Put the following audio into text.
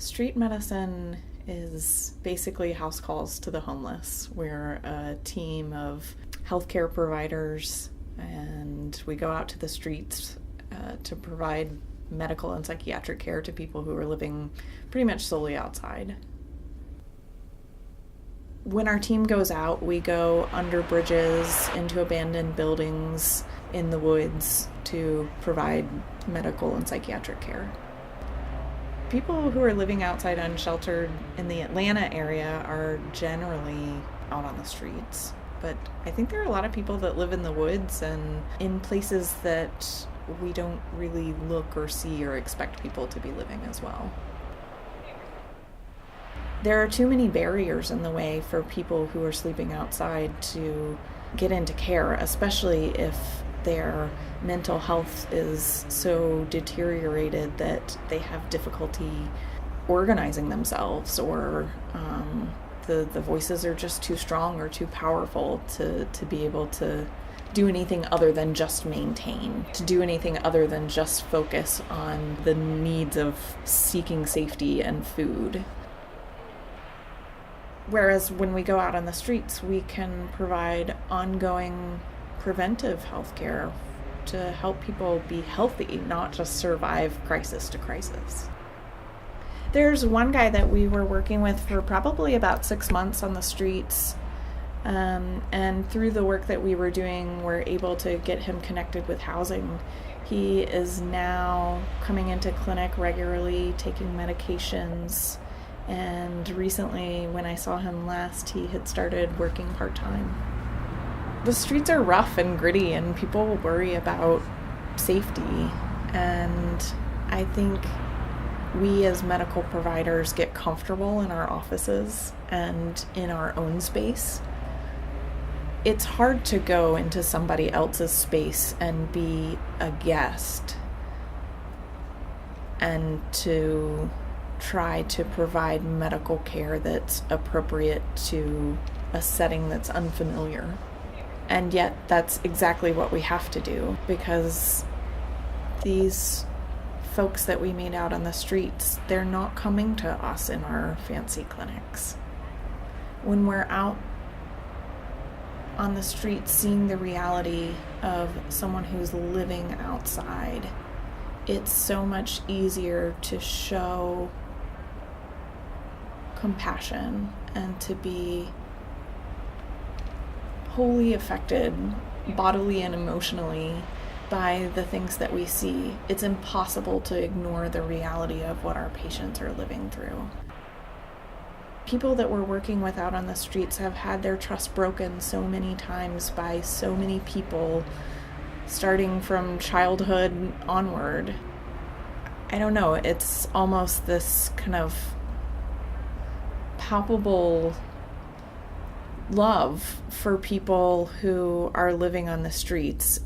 Street medicine is basically house calls to the homeless. We're a team of healthcare providers, and we go out to the streets to provide medical and psychiatric care to people who are living pretty much solely outside. When our team goes out, we go under bridges, into abandoned buildings, in the woods to provide medical and psychiatric care. People who are living outside unsheltered in the Atlanta area are generally out on the streets. But I think there are a lot of people that live in the woods and in places that we don't really look or see or expect people to be living as well. There are too many barriers in the way for people who are sleeping outside to get into care, especially if their mental health is so deteriorated that they have difficulty organizing themselves, or the voices are just too strong or too powerful to be able to do anything other than just maintain, to do anything other than just focus on the needs of seeking safety and food. Whereas when we go out on the streets, we can provide ongoing preventive health care to help people be healthy, not just survive crisis to crisis. There's one guy that we were working with for probably about 6 months on the streets, and through the work that we were doing, we're able to get him connected with housing. He is now coming into clinic regularly, taking medications, and recently, when I saw him last, he had started working part-time. The streets are rough and gritty, and people worry about safety, and I think we as medical providers get comfortable in our offices and in our own space. It's hard to go into somebody else's space and be a guest and to try to provide medical care that's appropriate to a setting that's unfamiliar. And yet that's exactly what we have to do, because these folks that we meet out on the streets, they're not coming to us in our fancy clinics. When we're out on the street seeing the reality of someone who's living outside, it's so much easier to show compassion and to be wholly affected bodily and emotionally by the things that we see. It's impossible to ignore the reality of what our patients are living through. People that we're working with out on the streets have had their trust broken so many times by so many people, starting from childhood onward. I don't know, it's almost this kind of palpable love for people who are living on the streets.